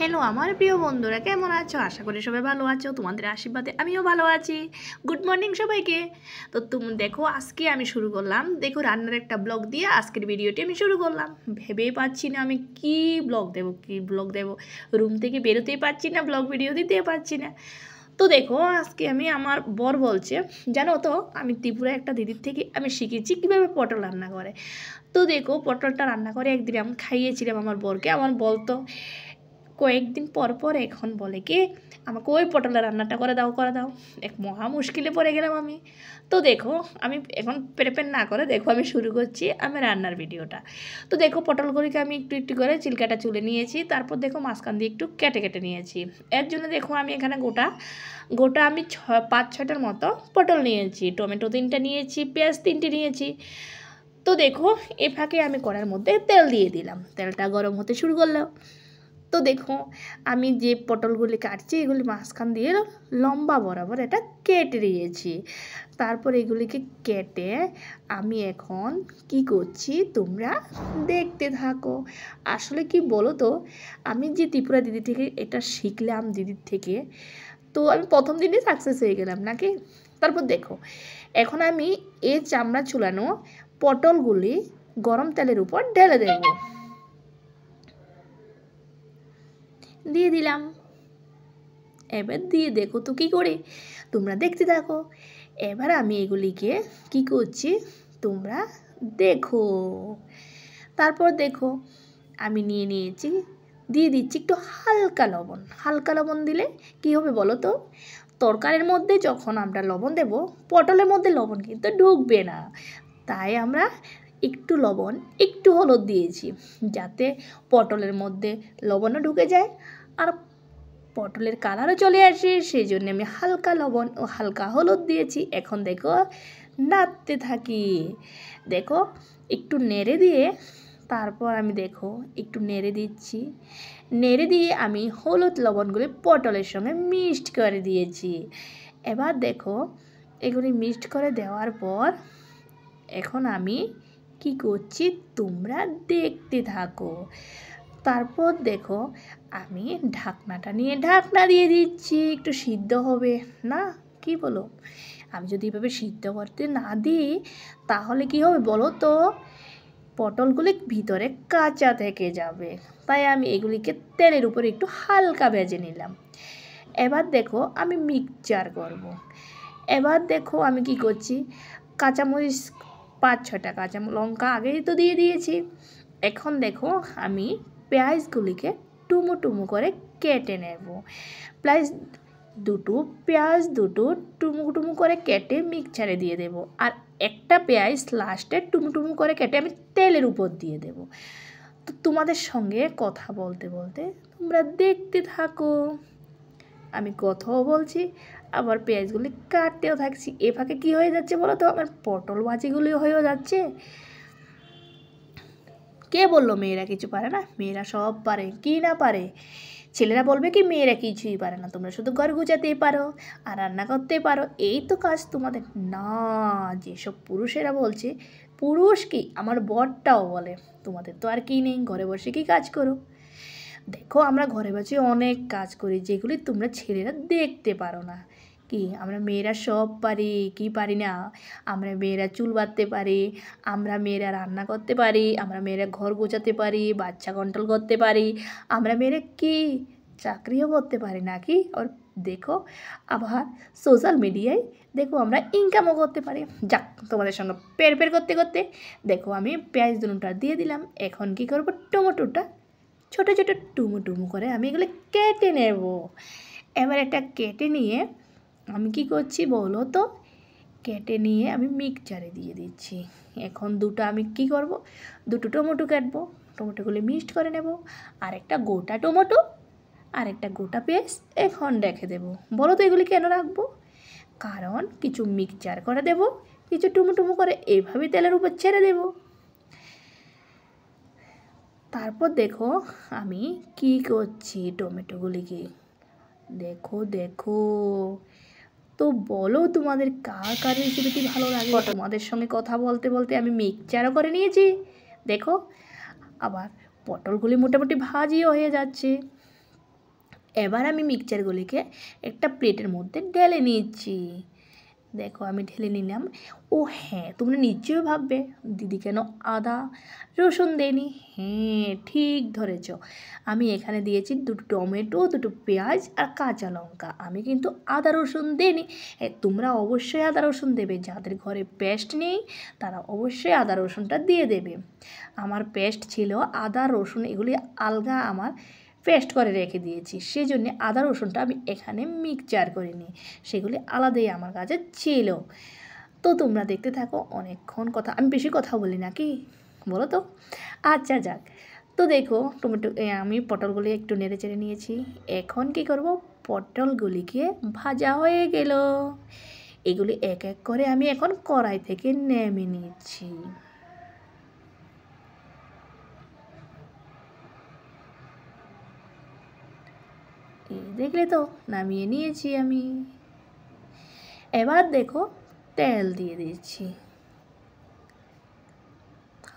Hello আমার প্রিয় বন্ধুরা, কেমন আছো? আশা করি সবাই ভালো আছো। তোমাদের আশীর্বাদে আমিও ভালো আছি। গুড মর্নিং সবাইকে। তো তুমি দেখো, আজকে আমি শুরু করলাম, দেখো রান্নার একটা ব্লগ দিয়ে আজকের ভিডিওটি আমি শুরু করলাম। ভেবেই পাচ্ছি না আমি কি ব্লগ দেব। রুম থেকে বেরোতেই পারছি না, ব্লগ ভিডিও দিতে পারছি না। তো দেখো, আজকে আমি আমার বর বলছে, জানো তো আমি ত্রিপুরা একটা দিদির থেকে আমি শিখেছি কীভাবে পটল রান্না করে। তো দেখো, পটলটা রান্না করে একদিন আমি খাইয়েছিলাম আমার বরকে। আমার বলতো কয়েকদিন পর পর এখন বলে কি আমাকে ওই পটলের রান্নাটা করে দাও। এক মহা মুশকিলে পড়ে গেলাম আমি। তো দেখো, আমি এখন প্রেপেন না করে দেখো আমি শুরু করছি আমি রান্নার ভিডিওটা। তো দেখো, পটলগুলিকে আমি একটু একটু করে চিলকাটা চুলে নিয়েছি। তারপর দেখো মাঝখান দিয়ে একটু কেটে কেটে নিয়েছি। এর জন্য দেখো আমি এখানে গোটা গোটা আমি 5-6টার মতো পটল নিয়েছি, টমেটো 3টা নিয়েছি, পেঁয়াজ 3টে নিয়েছি। তো দেখো, এ ফাঁকে আমি কড়ার মধ্যে তেল দিয়ে দিলাম, তেলটা গরম হতে শুরু করলো। তো দেখো, আমি যে পটলগুলি কাটছি এগুলি মাঝখান দিয়ে লম্বা বরাবর এটা কেটে দিয়েছি। তারপর এগুলিকে কেটে আমি এখন কি করছি তোমরা দেখতে থাকো। আসলে কি বলো তো, আমি যে ত্রিপুরা দিদি থেকে এটা শিখলাম, দিদির থেকে, তো আমি প্রথম দিনই সাকসেস হয়ে গেলাম নাকি। তারপর দেখো, এখন আমি এই চামড়া চুলানো পটলগুলি গরম তেলের উপর ঢেলে দেবো। দিয়ে দিলাম। এবার দিয়ে দেখো তো কী করে, তোমরা দেখতে থাকো। এবার আমি এগুলিকে কি করছি তোমরা দেখো। তারপর দেখো, আমি নিয়েছি, দিয়ে দিচ্ছি একটু হালকা লবণ দিলে কি হবে বলো তো, তরকারির মধ্যে যখন আমরা লবণ দেব পটলের মধ্যে লবণ কিন্তু ঢুকবে না। তাই আমরা একটু লবণ একটু হলুদ দিয়েছি, যাতে পটলের মধ্যে লবণও ঢুকে যায় আর পটলের কালারও চলে আসে। সেই জন্য আমি হালকা লবণ ও হালকা হলুদ দিয়েছি। এখন দেখো নাড়তে থাকি। দেখো একটু নেড়ে দিয়ে তারপর আমি দেখো একটু নেড়ে দিচ্ছি। নেড়ে দিয়ে আমি হলুদ লবণগুলি পটলের সঙ্গে মিক্সড করে দিয়েছি। এবার দেখো, এগুলি মিক্সড করে দেওয়ার পর এখন আমি কি করছি তোমরা দেখতে থাকো। তারপর দেখো, আমি ঢাকনাটা নিয়ে ঢাকনা দিয়ে দিচ্ছি, একটু সিদ্ধ হবে না, কি বলো? আমি যদি এভাবে সিদ্ধ করতে না দিই তাহলে কি হবে বলো তো, পটলগুলি ভিতরে কাঁচা থেকে যাবে। তাই আমি এগুলিকে তেলের উপরে একটু হালকা ভেজে নিলাম। এবার দেখো আমি মিক্সচার করব। এবার দেখো আমি কি করছি, কাঁচামরিচ 5-6টা কাঁচা লঙ্কা আগেই তো দিয়ে দিয়েছি। এখন দেখো আমি পেঁয়াজগুলিকে টুমু টুমু করে কেটে নেব। প্লাস দুটো টুমু টুমু করে কেটে মিক্সচারে দিয়ে দেব। আর একটা পেঁয়াজ লাস্টে টুমু টুমু করে কেটে আমি তেলের উপর দিয়ে দেব। তো তোমাদের সঙ্গে কথা বলতে বলতে তোমরা দেখতে থাকো। আমি কথাও বলছি আবার পেঁয়াজগুলি কাটতেও থাকছি। এ ফাঁকে কী হয়ে যাচ্ছে বলো তো, আমার পটল ভাজিগুলি হয়েও যাচ্ছে। কে বললো মেয়েরা কিছু পারে না? মেয়েরা সব পারে, কি না পারে? ছেলেরা বলবে কি মেয়েরা কিছুই পারে না, তোমরা শুধু ঘর গুছাতেই পারো আর রান্না করতেই পারো, এই তো কাজ তোমাদের। না, যেসব পুরুষেরা বলছে, পুরুষ কি আমার বরটাও বলে তোমাদের তো আর কি নেই, ঘরে বসে কি কাজ করো। দেখো আমরা ঘরে বসে অনেক কাজ করি যেগুলি তোমরা ছেলেরা দেখতে পারো না। কি আমরা মেয়েরা সব পারি, কি পারি না? আমরা মেয়েরা চুল বাঁধতে পারি, আমরা মেয়েরা রান্না করতে পারি, আমরা মেয়েরা ঘর গোছাতে পারি, বাচ্চা কন্ট্রোল করতে পারি, আমরা মেয়েরা কি চাকরিও করতে পারি নাকি। আর দেখো আবার সোশ্যাল মিডিয়ায় দেখো আমরা ইনকামও করতে পারি। যাক, তোমাদের সঙ্গে পের করতে করতে দেখো আমি পেঁয়াজ দুটা দিয়ে দিলাম। এখন কি করবো, টমেটোটা ছোটো ছোটো টুমু টুমু করে আমি এগুলো কেটে নেব। এবার একটা কেটে নিয়ে আমি কি করছি বলো তো, কেটে নিয়ে আমি মিক্সচারে দিয়ে দিচ্ছি। এখন আমি কি করব, দুটো টমেটো কাটবো, টমেটোগুলো মিক্সড করে নেব। আর একটা গোটা টমেটো আর একটা গোটা পেঁয়াজ এখন রেখে দেবো। বলো তো এগুলি কেন রাখবো? কারণ কিছু মিক্সচার করে দেব, কিছু টুমু করে এইভাবে তেলের উপর ছেড়ে দেবো। তারপর দেখো আমি কি করছি, টমেটোগুলিকে দেখো দেখো। তো বলো তোমাদের কার রেসিপিটি ভালো লাগে? তোমাদের সঙ্গে কথা বলতে বলতে আমি মিক্সচারও করে নিয়েছি। দেখো আবার পটলগুলি মোটামুটি ভাজিও হয়ে যাচ্ছে। এবার আমি মিক্সচারগুলিকে একটা প্লেটের মধ্যে ঢেলে নিচ্ছি। দেখো আমি ঢেলে নিলাম। ও হ্যাঁ, তোমরা নিশ্চয়ই ভাববে দিদি কেন আদা রসুন দেয়নি। হ্যাঁ, ঠিক ধরেছ। আমি এখানে দিয়েছি দুটো টমেটো, দুটো পেঁয়াজ আর কাঁচা লঙ্কা। আমি কিন্তু আদা রসুন দিইনি। তোমরা অবশ্যই আদা রসুন দেবে। যাদের ঘরে পেস্ট নেই তারা অবশ্যই আদা রসুনটা দিয়ে দেবে। আমার পেস্ট ছিল, আদা রসুন এগুলি আলগা আমার পেস্ট করে রেখে দিয়েছি, সেই জন্যে আদা রসুনটা আমি এখানে মিক্সচার করিনি, সেগুলি আলাদাই আমার কাছে ছিল। তো তোমরা দেখতে থাকো, অনেকক্ষণ কথা, আমি বেশি কথা বলি না কি বলো তো? আচ্ছা যাক। তো দেখো টমেটো আমি পটলগুলি একটু নেড়ে চেড়ে নিয়েছি। এখন কি করব, পটলগুলিকে ভাজা হয়ে গেল। এগুলি এক এক করে আমি এখন কড়াই থেকে নেমে নিচ্ছি। দেখলে তো, নামিয়ে নিয়েছি আমি। এবার দেখো তেল দিয়ে দিচ্ছি।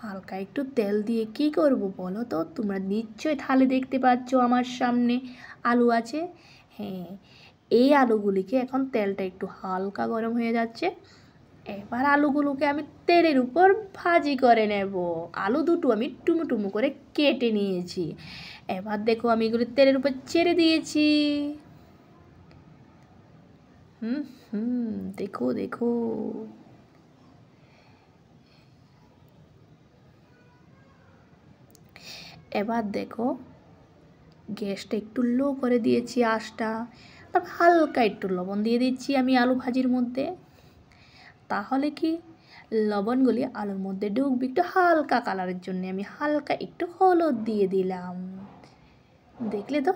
হালকা একটু তেল দিয়ে কি করব বলো তো? তোমরা নিশ্চয়ই থালে দেখতে পাচ্ছ আমার সামনে আলু আছে। হ্যাঁ, এই আলুগুলিকে এখন তেলটা একটু হালকা গরম হয়ে যাচ্ছে। এবার আলুগুলোকে আমি তেলের উপর ভাজি করে নেব। আলু দুটো আমি টুমু টুমু করে কেটে নিয়েছি। এবার দেখো আমি এগুলো তেলের উপর ছেড়ে দিয়েছি। দেখো দেখো, এবার দেখো গ্যাসটা একটু লো করে দিয়েছি আঁচটা। তারপর হালকা একটু লবণ দিয়ে দিচ্ছি আমি আলু ভাজির মধ্যে। তাহলে কি লবণগুলি আলুর মধ্যে ঢুকবে। একটু হালকা কালারের জন্য আমি হালকা একটু হলুদ দিয়ে দিলাম। দেখলে তো?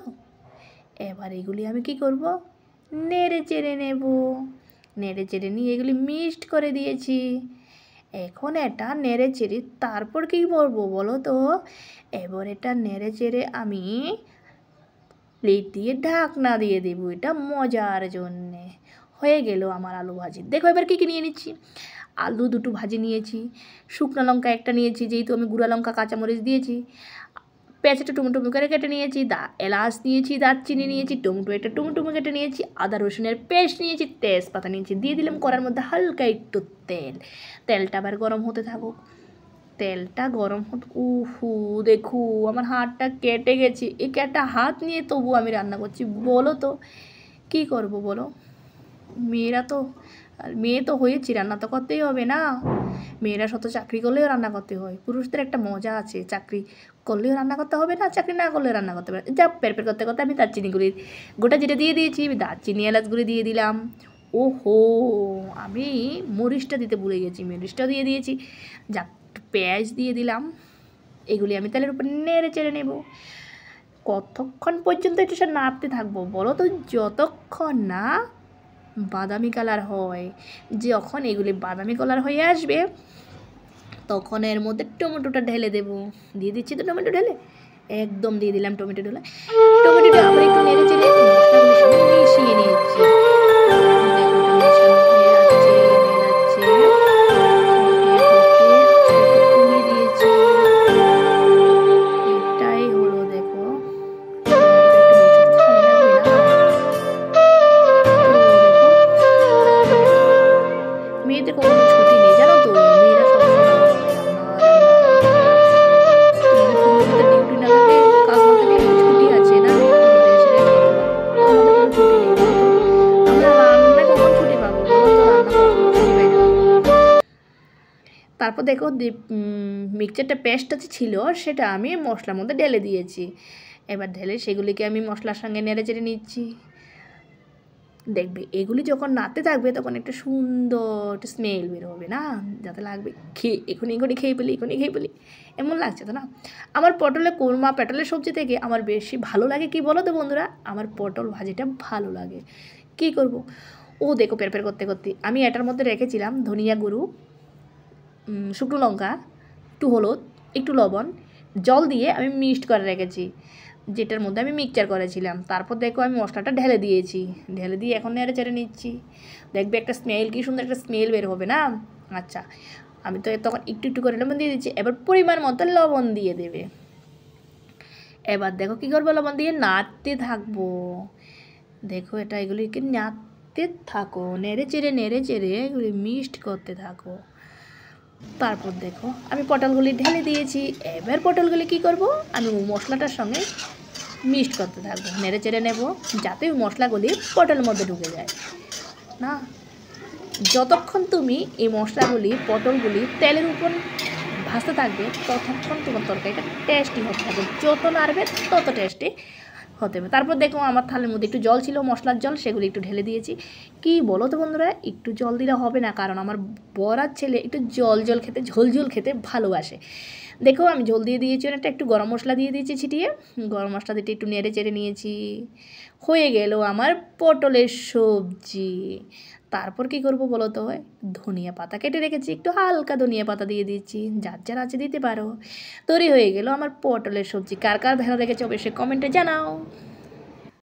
এবার এগুলি আমি কি করব, নেড়ে চেড়ে নেব। নেড়ে চেড়ে নিয়ে এগুলি মিক্সড করে দিয়েছি। এখন এটা নেড়ে চেড়ে তারপর কী করবো বলো তো? এবার এটা নেড়ে চেড়ে আমি প্লেট দিয়ে ঢাকনা দিয়ে দেবো, এটা মজার জন্যে। হয়ে গেল আমার আলু ভাজি। দেখো এবার কী কী নিয়ে নিচ্ছি। আলু দুটো ভাজি নিয়েছি, শুকনো লঙ্কা একটা নিয়েছি, যেহেতু আমি গুঁড়া লঙ্কা কাঁচামরিচ দিয়েছি। পেঁয়াজ একটু টুমো করে কেটে নিয়েছি, এলাচ নিয়েছি, দারচিনি নিয়েছি, টমেটো একটা টুমো কেটে নিয়েছি, আদা রসুনের পেস্ট নিয়েছি, তেজপাতা নিয়েছি, দিয়ে দিলাম কড়ার মধ্যে হালকা একটু তেল। তেলটা আবার গরম হতে থাকুক। তেলটা গরম হতে, উহু দেখু আমার হাতটা কেটে গেছে। এই একটা হাত নিয়ে তবু আমি রান্না করছি। বলো তো কী করব বলো? মেয়ে তো হয়েছি, রান্না তো করতেই হবে না। মেয়েরা শত চাকরি করলেও রান্না করতে হয়। পুরুষদের একটা মজা আছে, চাকরি করলেও রান্না করতে হবে না, চাকরি না করলেও রান্না করতে হবে। যা পের করতে করতে আমি দারচিনিগুলি গোটা যেটা দিয়ে দিয়েছি, আমি দারচিনি এলাচগুলি দিয়ে দিলাম। ওহো, আমি মরিচটা দিতে ভুলে গেছি, মরিচটাও দিয়ে দিয়েছি। যা পেঁয়াজ দিয়ে দিলাম। এগুলি আমি তেলের উপর নেড়ে চেড়ে নেব। কতক্ষণ পর্যন্ত এটা সে নাড়তে থাকবো বলো তো? যতক্ষণ না বাদামি কালার হয়। যখন এগুলি বাদামি কালার হয়ে আসবে তখন এর মধ্যে টমেটোটা ঢেলে দেবো। দিয়ে দিচ্ছি তো টমেটো ঢেলে, একদম দিয়ে দিলাম টমেটো ঢেলে। টমেটোটা আবার একটু নেড়ে চেড়ে মশলাগুলির সঙ্গে মিশিয়ে নিয়েছি। মেয়েদের কখনো ছুটি নেই জানো তো, মেয়েরা সবসময় ডিউটি না থাকে, কাজ না থাকে, ছুটি আছে না, আমাদের কোনো ছুটি নেই। আমরা রান্নায় কখন ছুটি পাবো বলো তো? রান্না কখনো ছুটি পাই না। তারপর দেখো মিক্সচারটা পেস্টটা ছিল সেটা আমি মশলার মধ্যে ঢেলে দিয়েছি। এবার ঢেলে সেগুলিকে আমি মশলার সঙ্গে নেড়ে চেড়ে নিচ্ছি। দেখবে এগুলি যখন নাড়তে থাকবে তখন একটা সুন্দর একটা স্মেল বের হবে না, যাতে লাগবে এখনই খেয়ে ফেলি এমন লাগছে তো না? আমার পটলের কোরমা, পটলের সবজি থেকে আমার বেশি ভালো লাগে কি বলো তো বন্ধুরা? আমার পটল ভাজিটা ভালো লাগে। কি করব, ও দেখো পের করতে করতে আমি এটার মধ্যে রেখেছিলাম ধনিয়া গুঁড়ো, শুকনো লঙ্কা, একটু হলুদ, একটু লবণ, জল দিয়ে আমি মিক্সড করে রেখেছি, যেটার মধ্যে আমি মিক্সচার করেছিলাম। তারপর দেখো আমি মশলাটা ঢেলে দিয়েছি, ঢেলে দিয়ে এখন নেড়ে চেড়ে নিচ্ছি। দেখবে একটা স্মেল, কি সুন্দর একটা স্মেল বের হবে না? আচ্ছা, আমি তো তখন একটু একটু করে লবণ দিয়ে দিচ্ছি। এবার পরিমাণ মতো লবণ দিয়ে দেবে। এবার দেখো কী করবো, লবণ দিয়ে নাড়তে থাকবো। দেখো এটা এগুলিকে নাড়তে থাকো, নেড়ে চেড়ে এগুলি মিক্সড করতে থাকো। তারপর দেখো আমি পটলগুলি ঢেলে দিয়েছি। এবার পটলগুলি কি করব, আমি মশলাটার সঙ্গে মিক্সড করতে থাকবো, নেড়ে চেড়ে নেবো যাতে ওই মশলাগুলি পটলের মধ্যে ঢুকে যায় না। যতক্ষণ তুমি এই মশলাগুলি পটলগুলি তেলের উপর ভাজতে থাকবে ততক্ষণ তোমার তরকারিটা টেস্টি হতে থাকবে, যত নাড়বে তত টেস্টি হতে হবে। তারপর দেখো আমার থালের মধ্যে একটু জল ছিল, মশলার জল, সেগুলি একটু ঢেলে দিয়েছি। কি বলো তো বন্ধুরা, একটু জল দিলে হবে না, কারণ আমার বড়ার ছেলে একটু ঝোল খেতে ঝোল খেতে ভালোবাসে। দেখো আমি ঝোল দিয়ে দিয়েছি অনেকটা, একটু গরম মশলা দিয়ে দিয়েছি ছিটিয়ে, গরম মশলা দিয়ে একটু নেড়ে চেড়ে নিয়েছি। হয়ে গেল আমার পটলের সবজি। তারপর কি করব বলো তো, ধনিয়া পাতা কেটে রেখেছি, একটু হালকা ধনিয়া পাতা দিয়ে দিচ্ছি, যার যার আছে দিতে পারো। তৈরি হয়ে গেল আমার পটলের সবজি। কার কার ভালো লেগেছে অবশ্যই কমেন্টে জানাও।